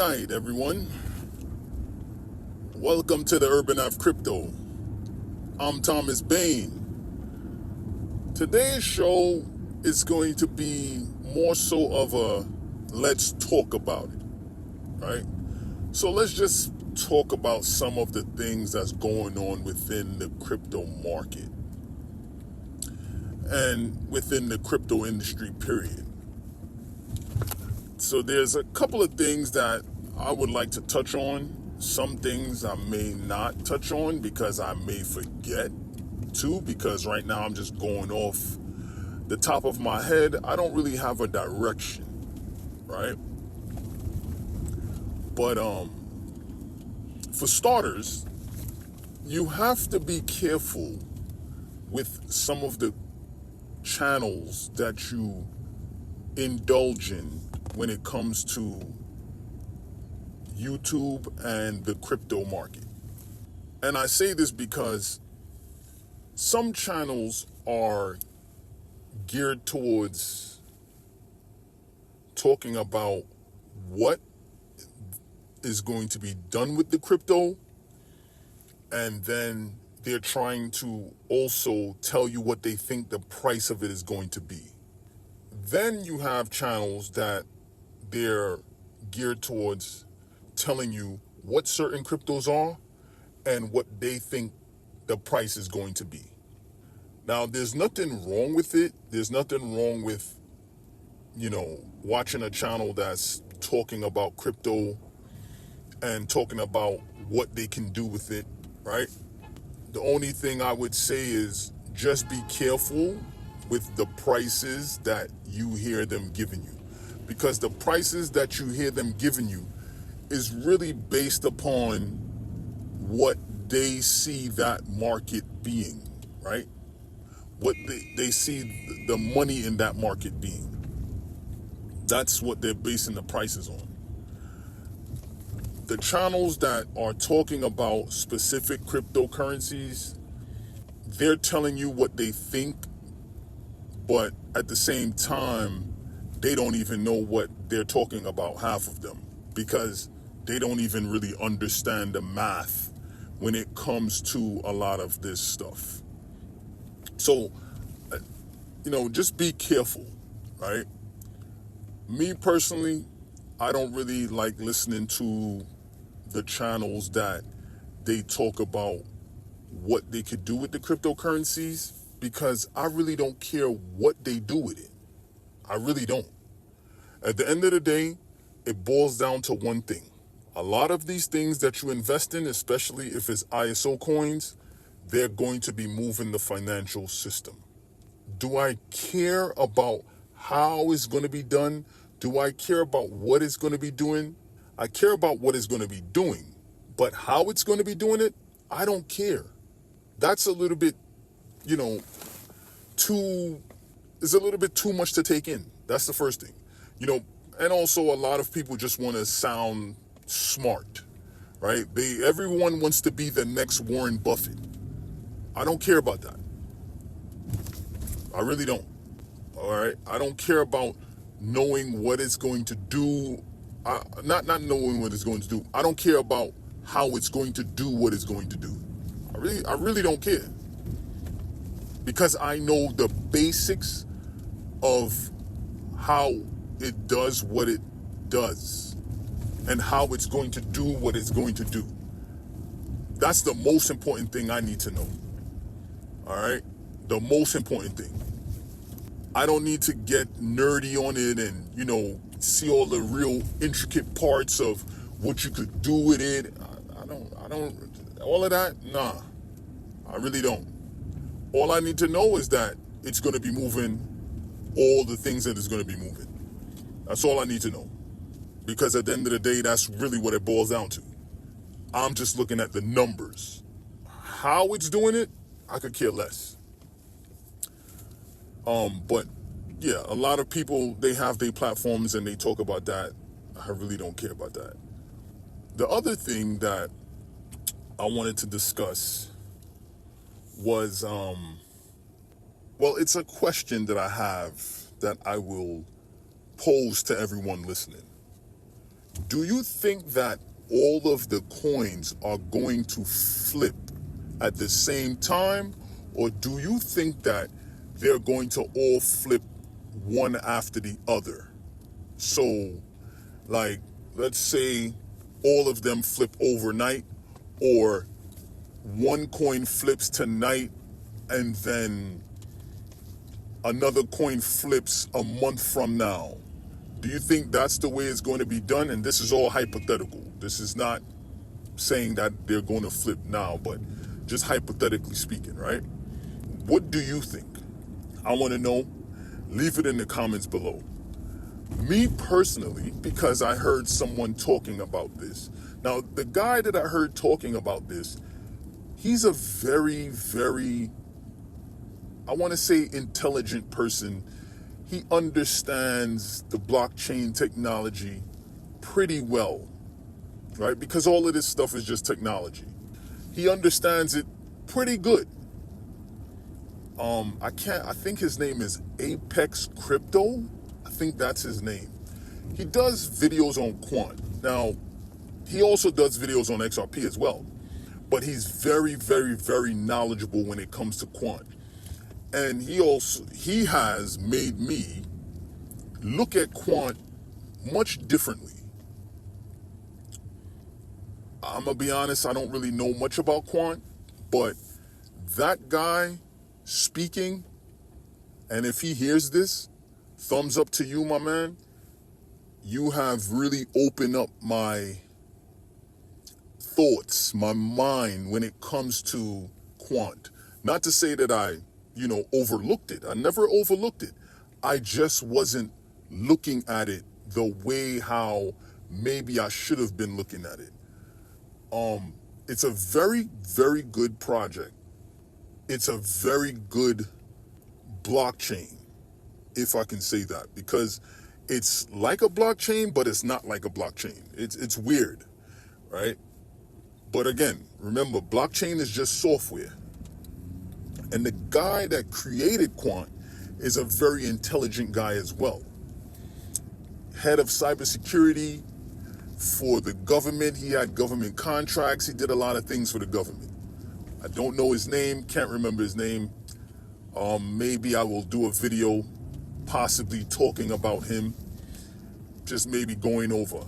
night, everyone. Welcome to the Urban Ave Crypto. I'm Thomas Bain. Today's show is going to be more so of a let's talk about it, right? So let's just talk about some of the things that's going on within the crypto market and within the crypto industry, period. So there's a couple of things that I would like to touch on. Some things I may not touch on because I may forget to, because right now I'm just going off the top of my head. I don't really have a direction, right? But for starters, you have to be careful with some of the channels that you indulge in when it comes to YouTube and the crypto market. And I say this because some channels are geared towards talking about what is going to be done with the crypto, and then they're trying to also tell you what they think the price of it is going to be. Then you have channels that they're geared towards telling you what certain cryptos are and what they think the price is going to be. Now, there's nothing wrong with it. There's nothing wrong with, watching a channel that's talking about crypto and talking about what they can do with it, right? The only thing I would say is just be careful with the prices that you hear them giving you. Because the prices that you hear them giving you is really based upon what they see that market being, right? What they see the money in that market being. That's what they're basing the prices on. The channels that are talking about specific cryptocurrencies, they're telling you what they think, but at the same time, they don't even know what they're talking about, half of them, because they don't even really understand the math when it comes to a lot of this stuff. So, just be careful, right? Me personally, I don't really like listening to the channels that they talk about what they could do with the cryptocurrencies, because I really don't care what they do with it. I really don't. At the end of the day, it boils down to one thing. A lot of these things that you invest in, especially if it's ISO coins, they're going to be moving the financial system. Do I care about how it's going to be done? Do I care about what it's going to be doing? I care about what it's going to be doing, but how it's going to be doing it, I don't care. That's a little bit, is a little bit too much to take in. That's the first thing. And also a lot of people just want to sound smart, right? Everyone wants to be the next Warren Buffett. I don't care about that. I really don't. All right. I don't care about knowing what it's going to do. Not knowing what it's going to do. I don't care about how it's going to do what it's going to do. I really don't care, because I know the basics of how it does what it does and how it's going to do what it's going to do. That's the most important thing I need to know. All right. The most important thing. I don't need to get nerdy on it and, see all the real intricate parts of what you could do with it. I don't, all of that, nah, I really don't. All I need to know is that it's going to be moving all the things that it's going to be moving. That's all I need to know. Because at the end of the day, that's really what it boils down to. I'm just looking at the numbers. How it's doing it, I could care less. But yeah, a lot of people, they have their platforms and they talk about that. I really don't care about that. The other thing that I wanted to discuss was, it's a question that I have that I will pose to everyone listening. Do you think that all of the coins are going to flip at the same time? Or do you think that they're going to all flip one after the other? So, like, let's say all of them flip overnight, or one coin flips tonight and then another coin flips a month from now. Do you think that's the way it's going to be done? And this is all hypothetical. This is not saying that they're going to flip now, but just hypothetically speaking, right? What do you think? I want to know. Leave it in the comments below. Me personally, because I heard someone talking about this. Now, the guy that I heard talking about this, he's a very, very, I want to say, intelligent person. He understands the blockchain technology pretty well, right? Because all of this stuff is just technology. He understands it pretty good. I think his name is Apex Crypto. I think that's his name. He does videos on Quant. Now, he also does videos on XRP as well. But he's very, very, very knowledgeable when it comes to Quant. And he has made me look at Quant much differently. I'm gonna be honest, I don't really know much about Quant, but that guy speaking, and if he hears this, thumbs up to you, my man. You have really opened up my thoughts, my mind when it comes to Quant. Not to say that I, overlooked it. I never overlooked it. I just wasn't looking at it the way how maybe I should have been looking at it. It's a very, very good project. It's a very good blockchain, if I can say that, because it's like a blockchain, but it's not like a blockchain. It's weird, right? But again, remember, blockchain is just software. And the guy that created Quant is a very intelligent guy as well. Head of cybersecurity for the government. He had government contracts. He did a lot of things for the government. I don't know his name, can't remember his name. Maybe I will do a video possibly talking about him, just maybe going over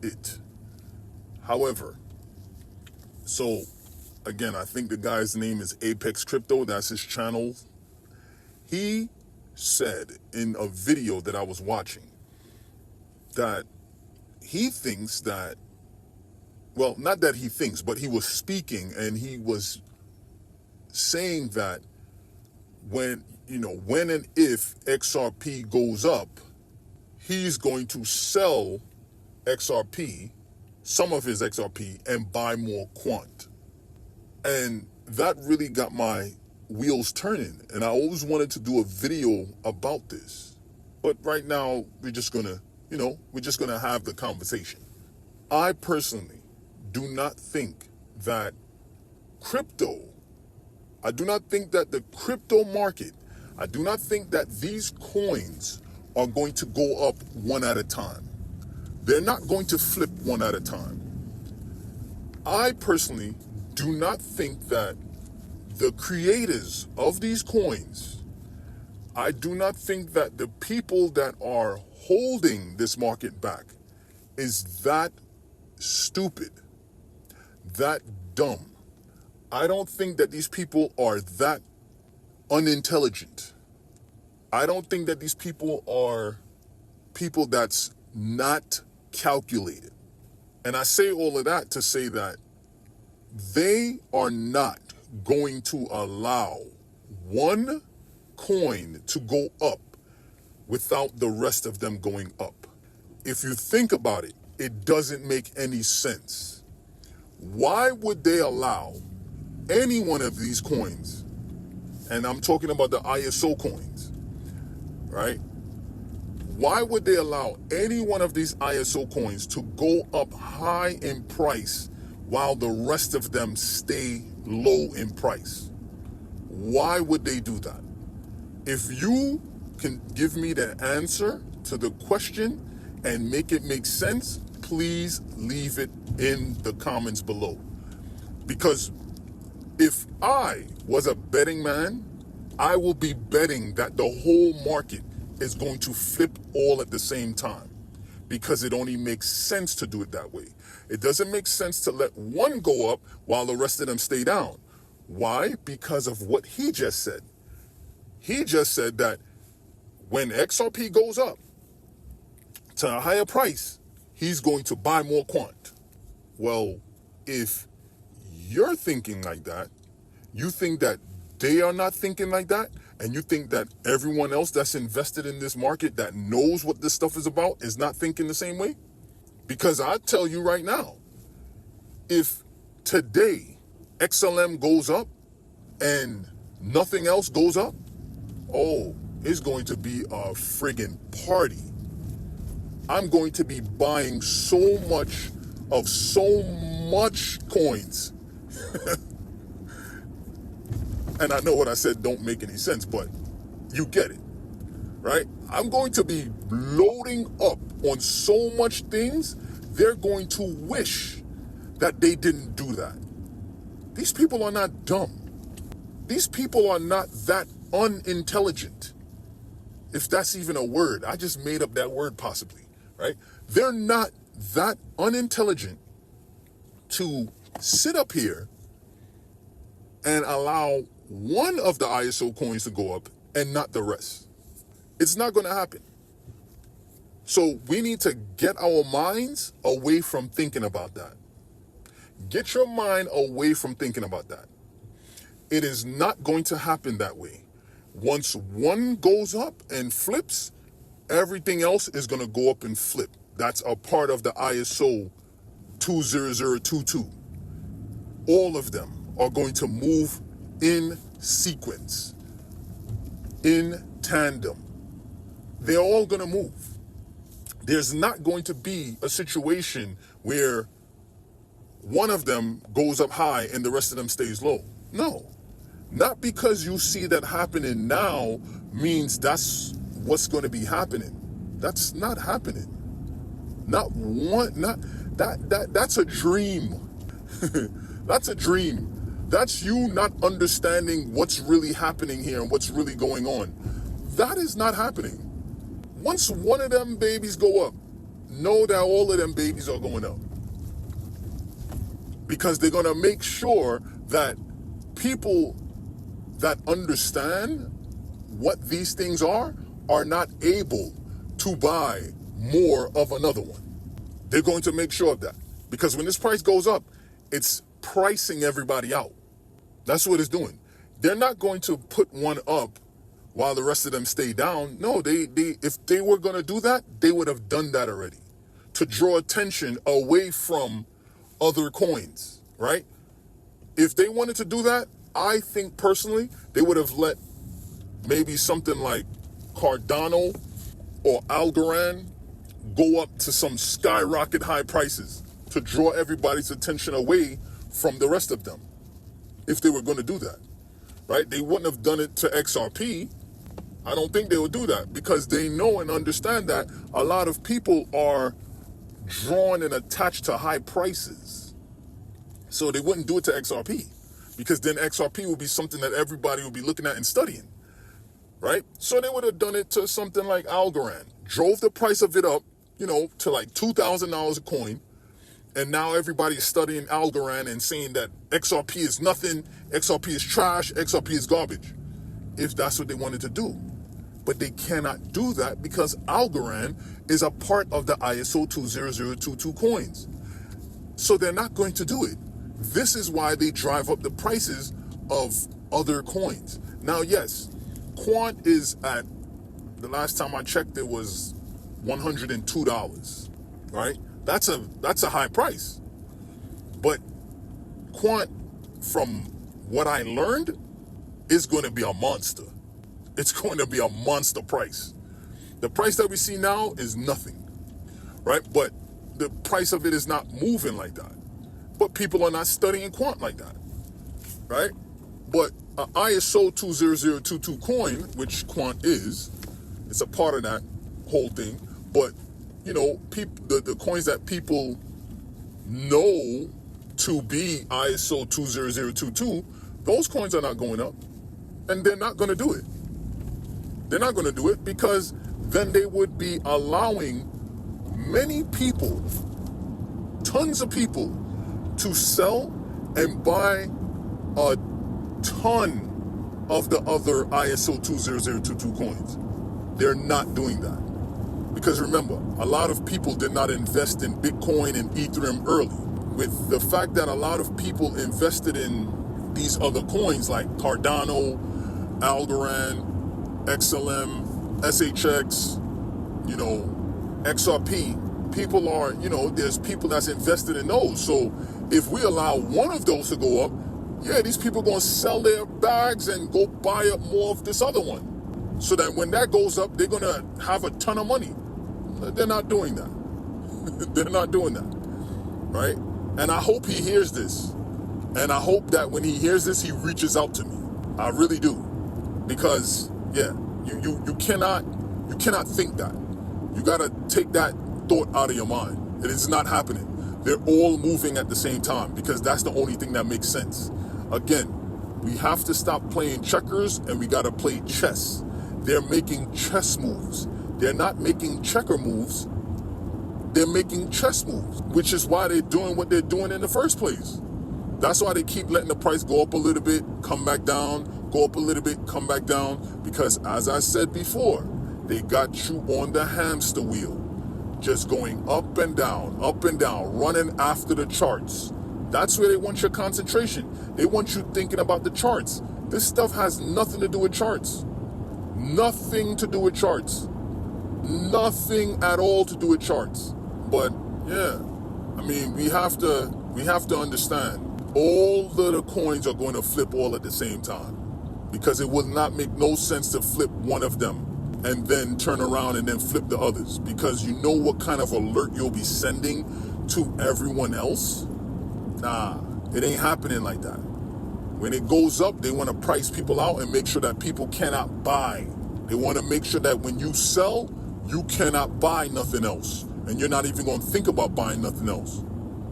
it. However, so again, I think the guy's name is Apex Crypto. That's his channel. He said in a video that I was watching that he thinks that, well, not that he thinks, but he was speaking and he was saying that when and if XRP goes up, he's going to sell XRP, some of his XRP, and buy more Quant. And that really got my wheels turning. And I always wanted to do a video about this. But right now, we're just gonna have the conversation. I personally do not think that I do not think that the crypto market, I do not think that these coins are going to go up one at a time. They're not going to flip one at a time. I personally do not think that the creators of these coins, I do not think that the people that are holding this market back is that stupid, that dumb. I don't think that these people are that unintelligent. I don't think that these people are people that's not calculated. And I say all of that to say that they are not going to allow one coin to go up without the rest of them going up. If you think about it, it doesn't make any sense. Why would they allow any one of these coins, and I'm talking about the ISO coins, right? Why would they allow any one of these ISO coins to go up high in price while the rest of them stay low in price? Why would they do that? If you can give me the answer to the question and make it make sense, please leave it in the comments below. Because if I was a betting man, I will be betting that the whole market is going to flip all at the same time, because it only makes sense to do it that way. It doesn't make sense to let one go up while the rest of them stay down. Why? Because of what he just said. He just said that when XRP goes up to a higher price, he's going to buy more quant. Well, if you're thinking like that, you think that they are not thinking like that, and you think that everyone else that's invested in this market that knows what this stuff is about is not thinking the same way? Because I tell you right now, if today XLM goes up and nothing else goes up, oh, it's going to be a friggin' party. I'm going to be buying so much coins. And I know what I said don't make any sense, but you get it, right? I'm going to be loading up on so much things, they're going to wish that they didn't do that. These people are not dumb. These people are not that unintelligent. If that's even a word, I just made up that word possibly, right? They're not that unintelligent to sit up here and allow one of the ISO coins to go up and not the rest. It's not going to happen. So we need to get our minds away from thinking about that. Get your mind away from thinking about that. It is not going to happen that way. Once one goes up and flips, everything else is going to go up and flip. That's a part of the ISO 20022. All of them are going to move in sequence, in tandem. They're all going to move. There's not going to be a situation where one of them goes up high and the rest of them stays low. No. Not because you see that happening now means that's what's going to be happening. That's not happening. Not one, not that's a dream. That's a dream. That's you not understanding what's really happening here and what's really going on. That is not happening. Once one of them babies go up, know that all of them babies are going up. Because they're going to make sure that people that understand what these things are not able to buy more of another one. They're going to make sure of that. Because when this price goes up, it's pricing everybody out. That's what it's doing. They're not going to put one up while the rest of them stay down. No, they if they were going to do that, they would have done that already to draw attention away from other coins, right? If they wanted to do that, I think personally, they would have let maybe something like Cardano or Algorand go up to some skyrocket high prices to draw everybody's attention away from the rest of them. If they were going to do that, right? They wouldn't have done it to XRP. I don't think they would do that because they know and understand that a lot of people are drawn and attached to high prices. So they wouldn't do it to XRP because then XRP would be something that everybody would be looking at and studying, right? So they would have done it to something like Algorand, drove the price of it up, to like $2,000 a coin. And now everybody's studying Algorand and saying that XRP is nothing, XRP is trash, XRP is garbage, if that's what they wanted to do. But they cannot do that because Algorand is a part of the ISO 20022 coins. So they're not going to do it. This is why they drive up the prices of other coins. Now, yes, Quant is at, the last time I checked, it was $102, right? That's a high price. But Quant, from what I learned, is going to be a monster. It's going to be a monster price. The price that we see now is nothing, right? But the price of it is not moving like that. But people are not studying Quant like that, right? But an ISO 20022 coin, which Quant is, it's a part of that whole thing. But the coins that people know to be ISO 20022, those coins are not going up, and they're not going to do it. They're not going to do it because then they would be allowing many people, tons of people, to sell and buy a ton of the other ISO 20022 coins. They're not doing that. Because remember, a lot of people did not invest in Bitcoin and Ethereum early. With the fact that a lot of people invested in these other coins like Cardano, Algorand, XLM, SHX, XRP, people are, there's people that's invested in those. So if we allow one of those to go up, yeah, these people are going to sell their bags and go buy up more of this other one. So that when that goes up, they're going to have a ton of money. They're not doing that. They're not doing that, right? And I hope he hears this. And I hope that when he hears this, he reaches out to me. I really do. Because, yeah, you cannot think that. You got to take that thought out of your mind. It is not happening. They're all moving at the same time because that's the only thing that makes sense. Again, we have to stop playing checkers and we got to play chess. They're making chess moves. They're not making checker moves. They're making chess moves, which is why they're doing what they're doing in the first place. That's why they keep letting the price go up a little bit, come back down, go up a little bit, come back down. Because as I said before, they got you on the hamster wheel, just going up and down, running after the charts. That's where they want your concentration. They want you thinking about the charts. This stuff has nothing to do with charts. Nothing to do with charts. Nothing at all to do with charts. But yeah, I mean, we have to understand all the coins are going to flip all at the same time, because it will not make no sense to flip one of them and then turn around and then flip the others, because you know what kind of alert you'll be sending to everyone else. Nah, it ain't happening like that. When it goes up, they want to price people out and make sure that people cannot buy. They want to make sure that when you sell, you cannot buy nothing else. And you're not even going to think about buying nothing else.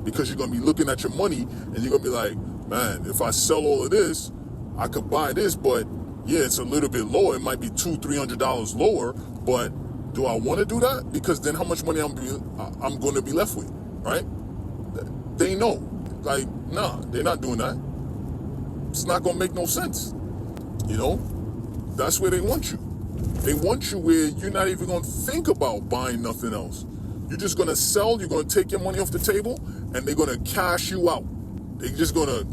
Because you're going to be looking at your money and you're going to be like, man, if I sell all of this, I could buy this, but yeah, it's a little bit lower. It might be $200-$300 lower, but do I want to do that? Because then how much money I'm going to be left with, right? They know. Like, nah, they're not doing that. It's not going to make no sense. That's where they want you. They want you where you're not even going to think about buying nothing else. You're just going to sell, you're going to take your money off the table, and they're going to cash you out. They're just going to,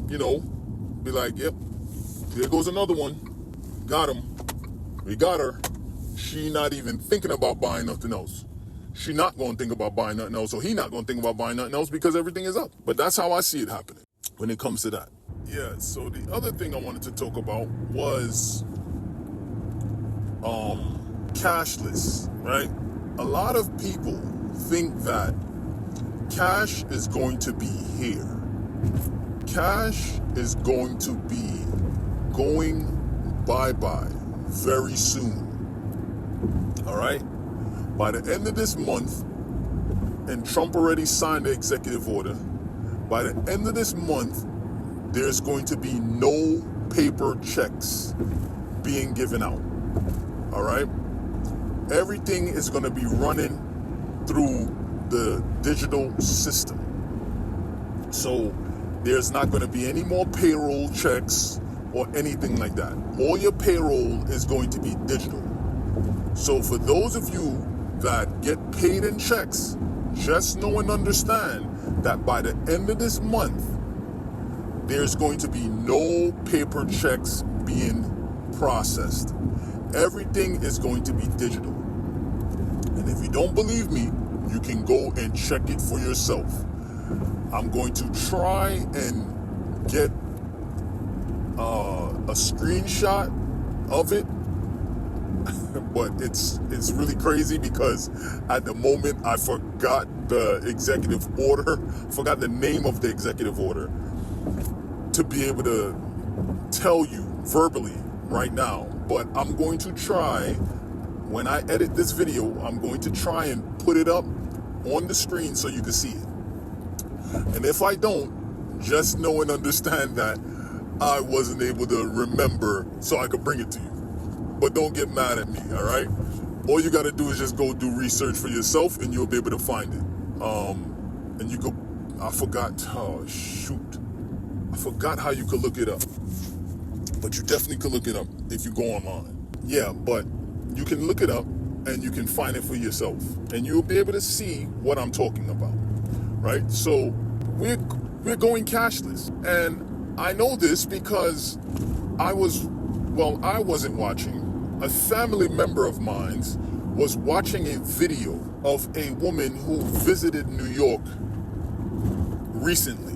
be like, yep, there goes another one. Got him. We got her. She not even thinking about buying nothing else. She not going to think about buying nothing else, or he not going to think about buying nothing else because everything is up. But that's how I see it happening when it comes to that. Yeah, so the other thing I wanted to talk about was cashless, right? A lot of people think that cash is going to be here. Cash is going to be going bye-bye very soon. All right? By the end of this month, and Trump already signed the executive order, by the end of this month, there's going to be no paper checks being given out. All right? Everything is going to be running through the digital system. So there's not going to be any more payroll checks or anything like that. All your payroll is going to be digital. So for those of you that get paid in checks, just know and understand that by the end of this month, there's going to be no paper checks being processed. Everything is going to be digital. And if you don't believe me, you can go and check it for yourself. I'm going to try and get a screenshot of it, but it's really crazy because at the moment I forgot the executive order, forgot the name of the executive order to be able to tell you verbally right now. But I'm going to try, when I edit this video, I'm going to try and put it up on the screen so you can see it. And if I don't, just know and understand that I wasn't able to remember so I could bring it to you. But don't get mad at me, all right? All you got to do is just go do research for yourself and you'll be able to find it. And you go, I forgot, oh shoot. I forgot how you could look it up. But you definitely could look it up if you go online. Yeah, but you can look it up and you can find it for yourself. And you'll be able to see what I'm talking about, right? So we're going cashless. And I know this because I wasn't watching. A family member of mine was watching a video of a woman who visited New York recently.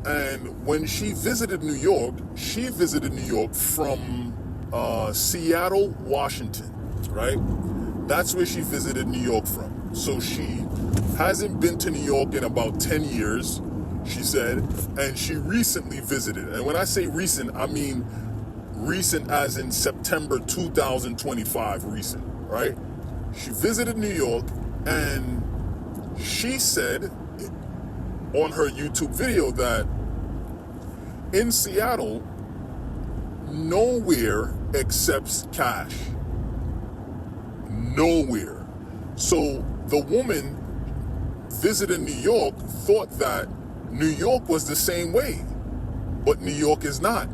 And when she visited New York from Seattle, Washington, right? That's where she visited New York from. So she hasn't been to New York in about 10 years, she said, and she recently visited. And when I say recent, I mean recent as in September 2025 recent, right? She visited New York and she said on her YouTube video that in Seattle, nowhere accepts cash. Nowhere. So the woman visiting New York thought that New York was the same way, but New York is not.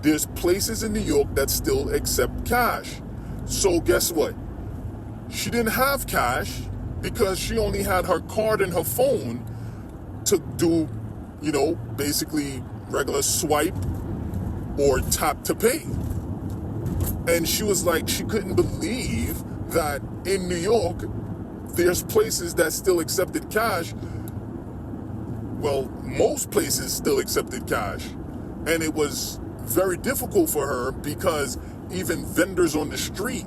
There's places in New York that still accept cash. So guess what? She didn't have cash because she only had her card and her phone to do, basically regular swipe or tap to pay. And she was like, she couldn't believe that in New York, there's places that still accepted cash. Well, most places still accepted cash. And it was very difficult for her because even vendors on the street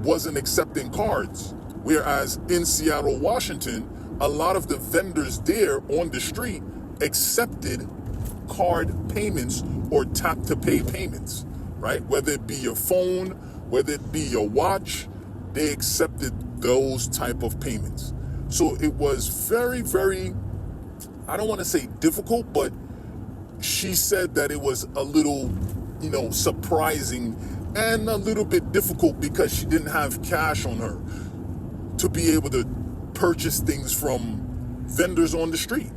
wasn't accepting cards. Whereas in Seattle, Washington, a lot of the vendors there on the street accepted card payments or tap to pay payments, right? Whether it be your phone, whether it be your watch, they accepted those type of payments. So it was very, very, I don't want to say difficult, but she said that it was a little, surprising and a little bit difficult because she didn't have cash on her to be able to purchase things from vendors on the street,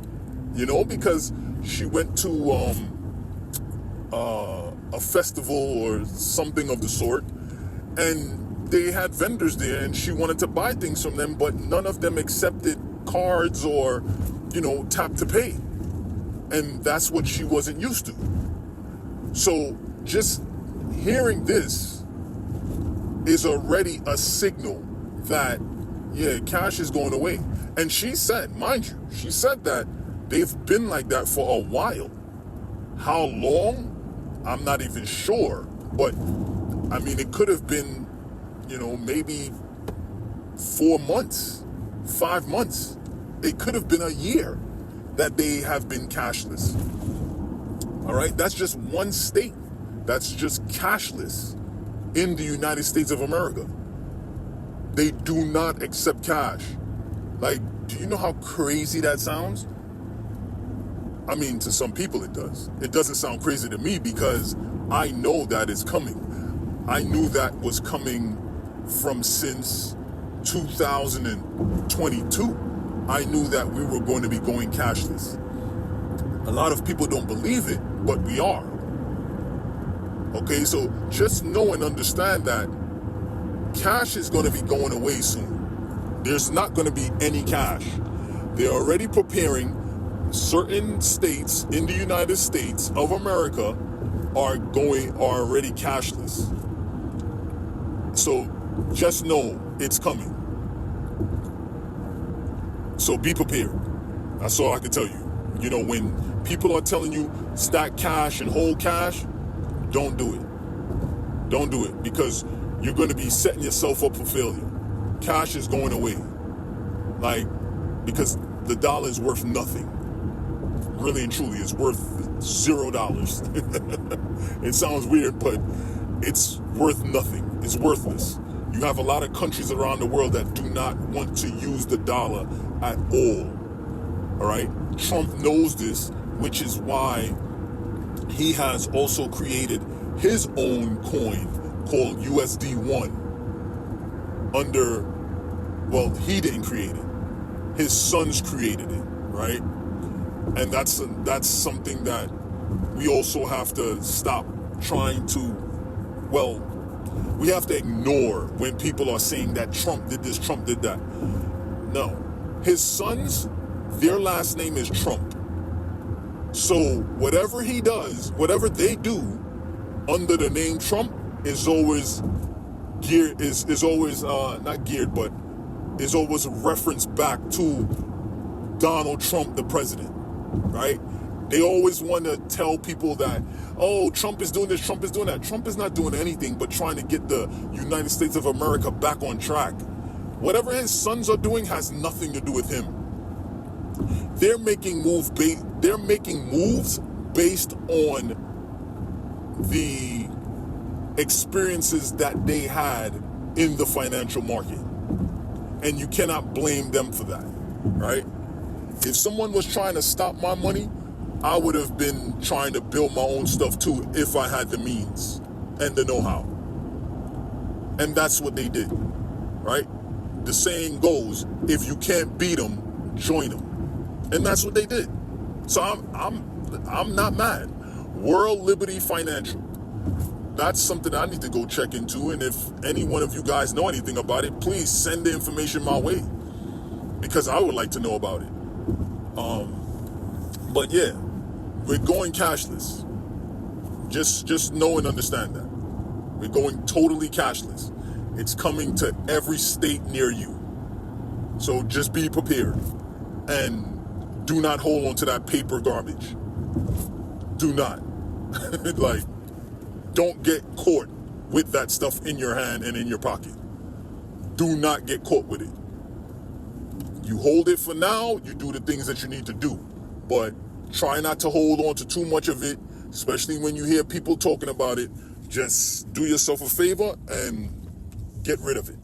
because she went to a festival or something of the sort, and they had vendors there, and she wanted to buy things from them, but none of them accepted cards or, tap to pay. And that's what she wasn't used to. So just hearing this is already a signal that, yeah, cash is going away. And she said, mind you, she said that they've been like that for a while. How long? I'm not even sure. But, I mean, it could have been, maybe 4 months, 5 months. It could have been a year that they have been cashless. All right? That's just one state. That's just cashless in the United States of America. They do not accept cash. Like, do you know how crazy that sounds? I mean, to some people it does. It doesn't sound crazy to me because I know that it's coming. I knew that was coming from since 2022. I knew that we were going to be going cashless. A lot of people don't believe it, but we are. Okay, so just know and understand that cash is going to be going away soon. There's not going to be any cash. They're already preparing. Certain states in the United States of America are already cashless. So just know it's coming. So be prepared. That's all I can tell you. When people are telling you stack cash and hold cash, don't do it. Don't do it because you're going to be setting yourself up for failure. Cash is going away. Because the dollar is worth nothing. Really and truly, it's worth $0. It sounds weird, but it's worth nothing. It's worthless. You have a lot of countries around the world that do not want to use the dollar at all. All right? Trump knows this, which is why he has also created his own coin called USD1 under, well, he didn't create it. His sons created it, right? And that's something that we also have to stop trying to, well, we have to ignore when people are saying that Trump did this, Trump did that. No. His sons, their last name is Trump. So whatever he does, whatever they do under the name Trump is always geared, is always not geared, but is always a reference back to Donald Trump, the president, right? They always want to tell people that, oh, Trump is doing this, Trump is doing that. Trump is not doing anything but trying to get the United States of America back on track. Whatever his sons are doing has nothing to do with him. They're making moves based on the experiences that they had in the financial market. And you cannot blame them for that, right? If someone was trying to stop my money, I would have been trying to build my own stuff too if I had the means and the know-how. And that's what they did, right? The saying goes, if you can't beat them, join them. And that's what they did. So I'm not mad. World Liberty Financial. That's something I need to go check into. And if any one of you guys know anything about it, please send the information my way, because I would like to know about it. But yeah, we're going cashless. Just know and understand that. We're going totally cashless. It's coming to every state near you. So just be prepared. And do not hold on to that paper garbage. Do not. Like, don't get caught with that stuff in your hand and in your pocket. Do not get caught with it. You hold it for now, you do the things that you need to do. But try not to hold on to too much of it, especially when you hear people talking about it. Just do yourself a favor and get rid of it.